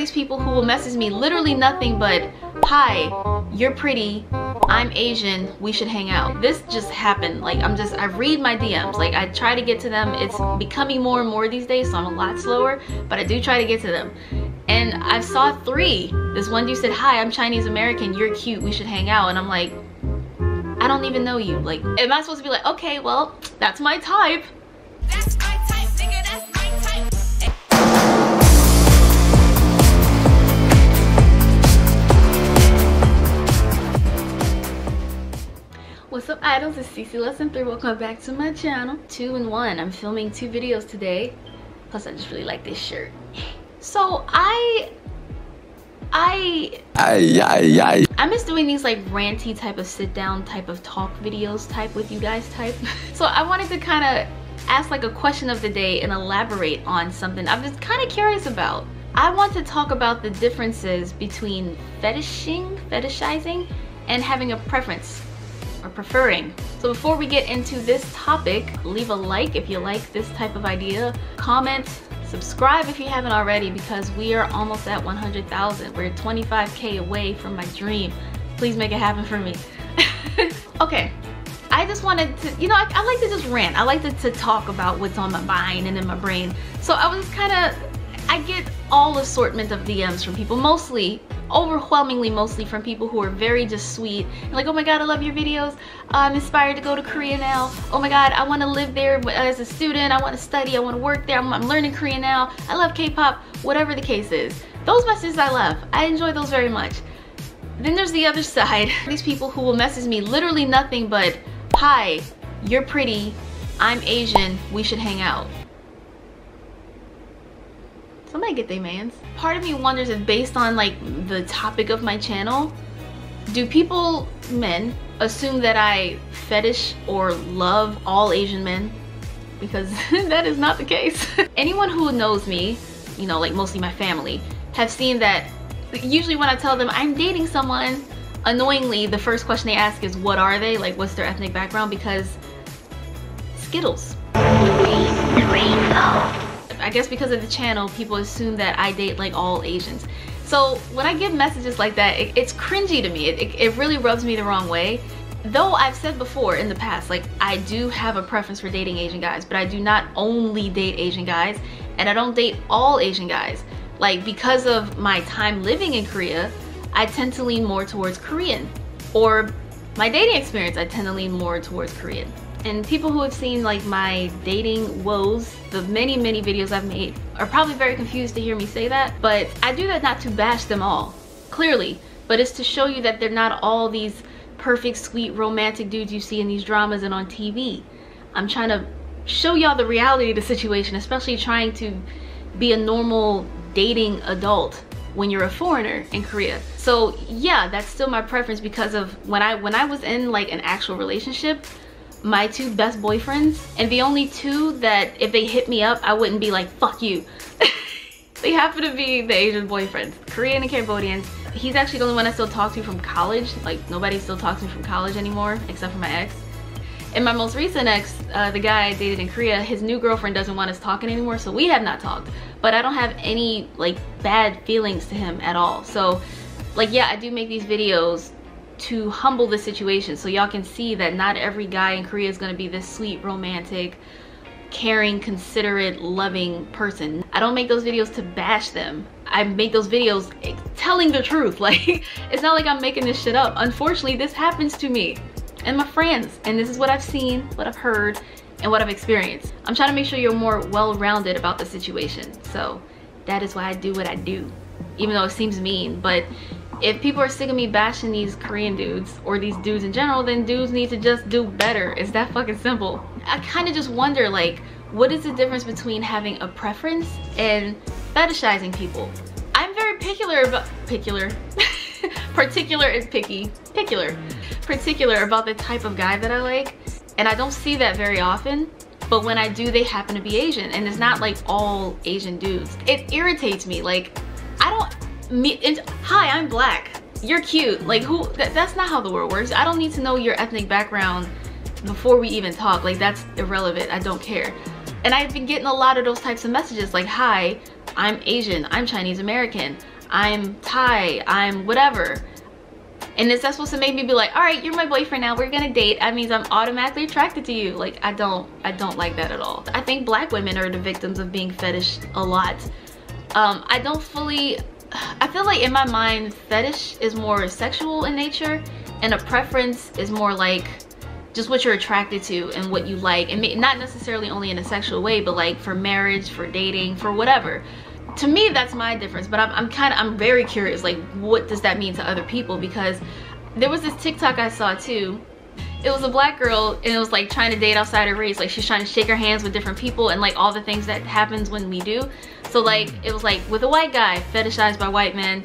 These people who will message me literally nothing but, hi, you're pretty, I'm Asian, we should hang out. This just happened. Like, I read my DMs. Like, I try to get to them. It's becoming more and more these days, so I'm a lot slower, but I do try to get to them. And I saw 3. This one dude said, hi, I'm Chinese American, you're cute, we should hang out. And I'm like, I don't even know you. Like, am I supposed to be like, okay, well, that's my type. That's my type, nigga, that's my type. What's up, idols? It's Cece Lesson 3. Welcome back to my channel. 2 in 1. I'm filming 2 videos today. Plus, I just really like this shirt. So I miss doing these like ranty type of sit down type of talk videos type with you guys type. So I wanted to kind of ask like a question of the day and elaborate on something I'm just kind of curious about. I want to talk about the differences between fetishizing, and having a preference or preferring. So before we get into this topic, leave a like if you like this type of idea, comment, subscribe if you haven't already, because we are almost at 100,000. We're 25K away from my dream. Please make it happen for me. Okay, I just wanted to, you know, I like to just rant. I like to talk about what's on my mind and in my brain. So I was I get all assortment of DMs from people, overwhelmingly mostly from people who are very just sweet and like, oh my god, I love your videos, I'm inspired to go to Korea now, oh my god, I want to live there as a student, I want to study, I want to work there, I'm learning Korean now, I love K-pop, whatever the case is. Those messages I love. I enjoy those very much. Then there's the other side. These people who will message me literally nothing but, hi, you're pretty, I'm Asian, we should hang out. Somebody get their mans. Part of me wonders if, based on like the topic of my channel, do men assume that I fetish or love all Asian men? Because that is not the case. Anyone who knows me, you know, like mostly my family, have seen that usually when I tell them I'm dating someone, annoyingly the first question they ask is, what are they? Like, what's their ethnic background? Because Skittles. I guess because of the channel, people assume that I date like all Asians. So when I get messages like that, it's cringy to me. It really rubs me the wrong way. Though I've said before in the past, like, I do have a preference for dating Asian guys, but I do not only date Asian guys, and I don't date all Asian guys. Like, because of my time living in Korea, I tend to lean more towards Korean. Or my dating experience, I tend to lean more towards Korean. And people who have seen like my dating woes, the many videos I've made, are probably very confused to hear me say that, but I do that not to bash them all, clearly, but it's to show you that they're not all these perfect, sweet, romantic dudes you see in these dramas and on TV. I'm trying to show y'all the reality of the situation, especially trying to be a normal dating adult when you're a foreigner in Korea. So yeah, that's still my preference, because of when I was in like an actual relationship, my 2 best boyfriends, and the only 2 that if they hit me up I wouldn't be like, fuck you. They happen to be the Asian boyfriends, Korean and Cambodian. He's actually the only one I still talk to from college. Like, nobody still talks to me from college anymore except for my ex. And my most recent ex, the guy I dated in Korea, his new girlfriend doesn't want us talking anymore, so we have not talked. But I don't have any like bad feelings to him at all. So like, yeah, I do make these videos to humble the situation, so y'all can see that not every guy in Korea is gonna be this sweet, romantic, caring, considerate, loving person. I don't make those videos to bash them. I make those videos telling the truth. Like, it's not like I'm making this shit up. Unfortunately, this happens to me and my friends, and this is what I've seen, what I've heard, and what I've experienced. I'm trying to make sure you're more well-rounded about the situation. So that is why I do what I do, even though it seems mean. But if people are sick of me bashing these Korean dudes, or these dudes in general, then dudes need to just do better. It's that fucking simple. I kind of just wonder, like, what is the difference between having a preference and fetishizing people? I'm very particular about the type of guy that I like, and I don't see that very often. But when I do, they happen to be Asian, and it's not like all Asian dudes. It irritates me. Like, hi, I'm black, you're cute. Like, who? That's not how the world works. I don't need to know your ethnic background before we even talk. Like, that's irrelevant. I don't care. And I've been getting a lot of those types of messages, like, hi, I'm Asian, I'm Chinese American, I'm Thai, I'm whatever. And is that supposed to make me be like, all right, you're my boyfriend now, we're gonna date? That means I'm automatically attracted to you. Like, I don't like that at all. I think black women are the victims of being fetish a lot. I don't fully, I feel like in my mind, fetish is more sexual in nature, and a preference is more like just what you're attracted to and what you like, and not necessarily only in a sexual way, but like for marriage, for dating, for whatever. To me, that's my difference, but I'm very curious, like, what does that mean to other people? Because there was this TikTok I saw too. It was a black girl, and it was like trying to date outside her race. Like, she's trying to shake her hands with different people and like all the things that happens when we do. So like, it was like with a white guy, fetishized by white men.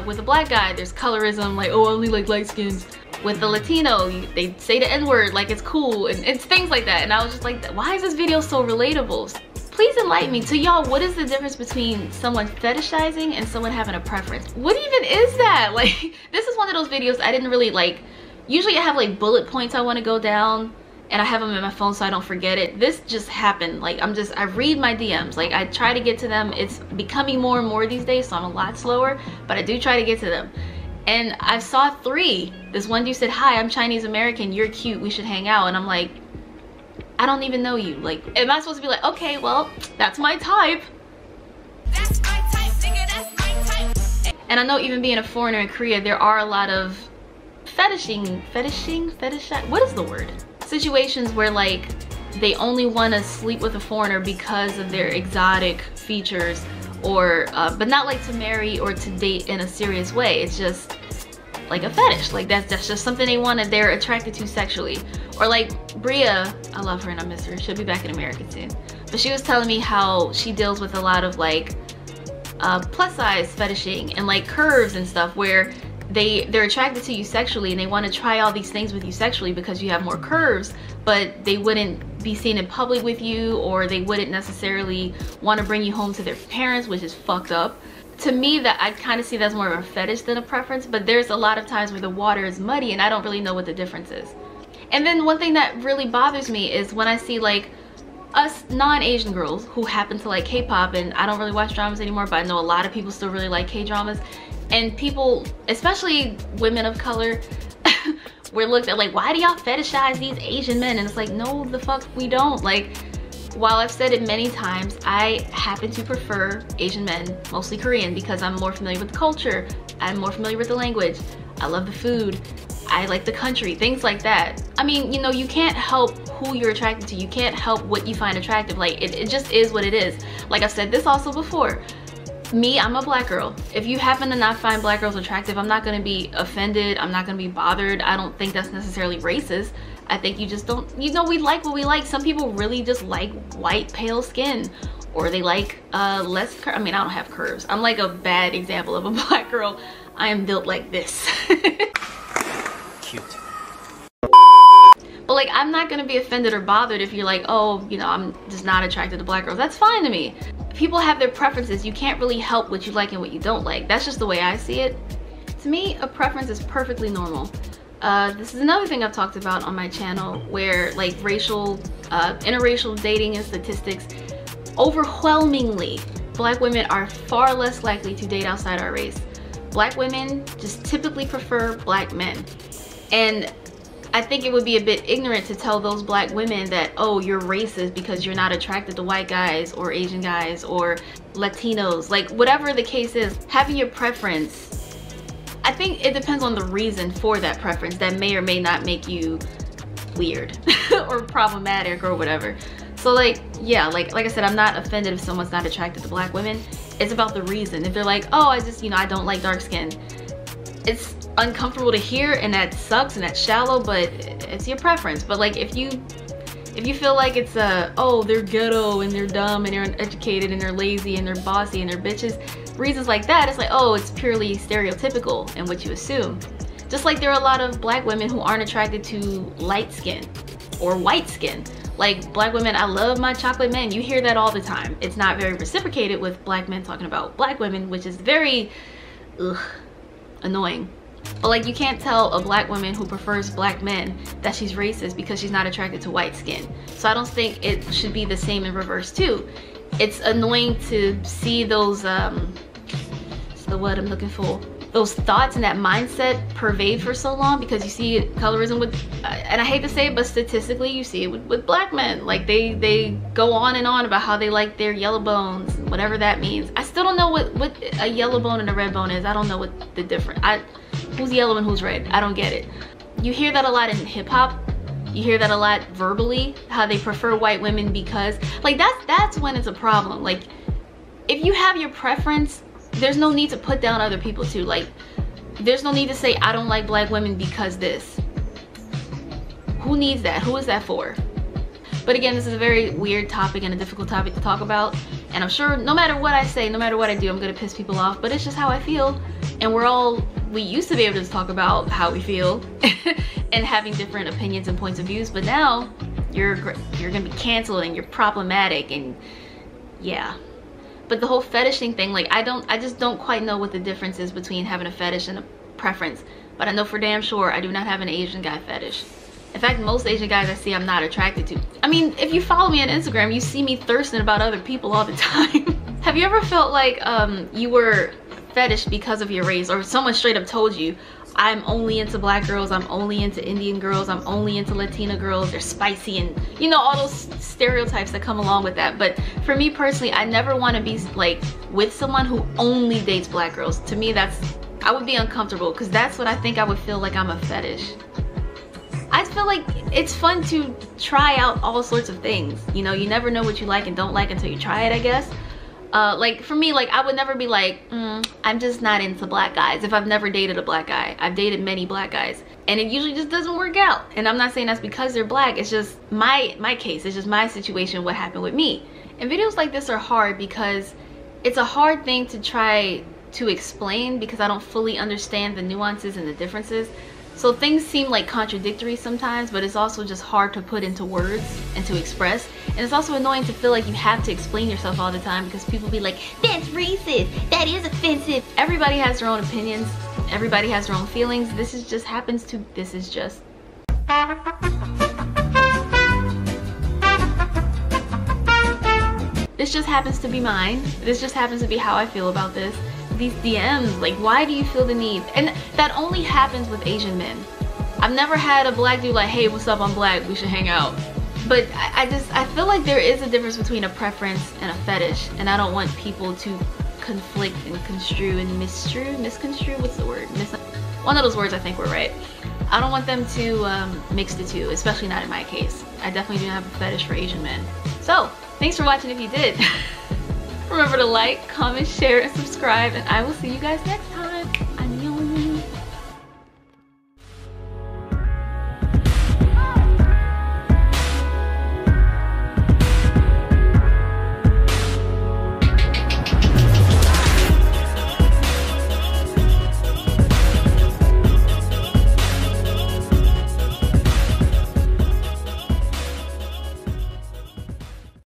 With a black guy, there's colorism, like, oh, I only like light skins. With the Latino, they say the N-word like it's cool, and it's things like that. And I was just like, why is this video so relatable? Please enlighten me. To y'all, what is the difference between someone fetishizing and someone having a preference? What even is that? Like, this is one of those videos I didn't really like. Usually I have like bullet points I want to go down, and I have them in my phone so I don't forget it. This just happened. Like, I read my DMs. Like, I try to get to them. It's becoming more and more these days, so I'm a lot slower, but I do try to get to them. And I saw 3. This one dude said, hi, I'm Chinese American, you're cute, we should hang out. And I'm like, I don't even know you. Like, am I supposed to be like, okay, well, that's my type? That's my type, nigga, that's my type. And I know even being a foreigner in Korea, there are a lot of fetish, what is the word? Situations where like, they only want to sleep with a foreigner because of their exotic features, or, but not like to marry or to date in a serious way. It's just like a fetish. Like, that's just something they want, and they're attracted to sexually. Or like Bria, I love her and I miss her. She'll be back in America soon. But she was telling me how she deals with a lot of like plus size fetishing and like curves and stuff, where they're attracted to you sexually and they want to try all these things with you sexually because you have more curves, but they wouldn't be seen in public with you, or they wouldn't necessarily want to bring you home to their parents, which is fucked up. To me, that I kind of see that's more of a fetish than a preference, but there's a lot of times where the water is muddy and I don't really know what the difference is. And then one thing that really bothers me is when I see like us non-Asian girls who happen to like K-pop, and I don't really watch dramas anymore, but I know a lot of people still really like K-dramas, and people, especially women of color, we're looked at like, why do y'all fetishize these Asian men? And it's like, no, the fuck we don't. Like, while I've said it many times, I happen to prefer Asian men, mostly Korean, because I'm more familiar with the culture, I'm more familiar with the language, I love the food, I like the country, things like that. I mean, you know, you can't help who you're attracted to, you can't help what you find attractive. Like, it just is what it is. Like I've said this also before, me, I'm a black girl. If you happen to not find black girls attractive, I'm not gonna be offended, I'm not gonna be bothered. I don't think that's necessarily racist. I think you just don't, you know, we like what we like. Some people really just like white, pale skin, or they like less I mean, I don't have curves. I'm like a bad example of a black girl. I am built like this. Cute. But like, I'm not gonna be offended or bothered if you're like, oh, you know, I'm just not attracted to black girls. That's fine to me. People have their preferences. You can't really help what you like and what you don't like. That's just the way I see it. To me, a preference is perfectly normal. This is another thing I've talked about on my channel, where like interracial dating and statistics, overwhelmingly, black women are far less likely to date outside our race. Black women just typically prefer black men. And I think it would be a bit ignorant to tell those black women that, oh, you're racist because you're not attracted to white guys or Asian guys or Latinos. Like, whatever the case is, having your preference, I think it depends on the reason for that preference that may or may not make you weird or problematic or whatever. So like, yeah, like I said, I'm not offended if someone's not attracted to black women. It's about the reason. If they're like, oh, I just, you know, I don't like dark skin. It's uncomfortable to hear, and that sucks, and that's shallow, but it's your preference. But like, if you feel like it's oh, they're ghetto and they're dumb and they're uneducated and they're lazy and they're bossy and they're bitches, reasons like that, it's like, oh, it's purely stereotypical and what you assume. Just like there are a lot of black women who aren't attracted to light skin or white skin. Like, black women, I love my chocolate men. You hear that all the time. It's not very reciprocated with black men talking about black women, which is very annoying. But like, you can't tell a black woman who prefers black men that she's racist because she's not attracted to white skin. So I don't think it should be the same in reverse too. It's annoying to see those the word I'm looking for, those thoughts and that mindset pervade for so long, because you see colorism with, and I hate to say it, but statistically you see it with black men. Like they go on and on about how they like their yellow bones, whatever that means. I still don't know what a yellow bone and a red bone is. I don't know what the difference. Who's yellow and who's red? I don't get it. You hear that a lot in hip hop. You hear that a lot verbally, how they prefer white women because, like, that's when it's a problem. Like, if you have your preference, there's no need to put down other people too. Like, there's no need to say I don't like black women because this. Who needs that? Who is that for? But again, this is a very weird topic and a difficult topic to talk about, and I'm sure no matter what I say, no matter what I do, I'm gonna piss people off, but it's just how I feel. And we used to be able to talk about how we feel and having different opinions and points of views, but now you're gonna be canceled and you're problematic, and yeah. But the whole fetishing thing, like, I just don't quite know what the difference is between having a fetish and a preference. But I know for damn sure I do not have an Asian guy fetish. In fact, most Asian guys I see I'm not attracted to. I mean, if you follow me on Instagram, you see me thirsting about other people all the time. Have you ever felt like you were fetish because of your race, or someone straight up told you, I'm only into black girls, I'm only into Indian girls, I'm only into Latina girls, they're spicy, and you know, all those stereotypes that come along with that. But for me personally, I never want to be like with someone who only dates black girls. To me, I would be uncomfortable, because that's what I think I would feel like I'm a fetish. I feel like it's fun to try out all sorts of things. You know, you never know what you like and don't like until you try it, I guess. Like for me, like I would never be like, I'm just not into black guys if I've never dated a black guy. I've dated many black guys and it usually just doesn't work out. And I'm not saying that's because they're black. It's just my case. It's just my situation, what happened with me. And videos like this are hard because it's a hard thing to try to explain, because I don't fully understand the nuances and the differences. So things seem like contradictory sometimes, but it's also just hard to put into words and to express. And it's also annoying to feel like you have to explain yourself all the time, because people be like, that's racist, that is offensive. Everybody has their own opinions, everybody has their own feelings. This just happens to be mine. This just happens to be how I feel about this. These DMs, like, why do you feel the need? And that only happens with Asian men. I've never had a black dude like, hey, what's up, I'm black, we should hang out. But I feel like there is a difference between a preference and a fetish, and I don't want people to conflict and construe and misconstrue, what's the word? One of those words I think were right. I don't want them to mix the two, especially not in my case. I definitely do not have a fetish for Asian men. So, thanks for watching if you did. Remember to like, comment, share, and subscribe, and I will see you guys next time.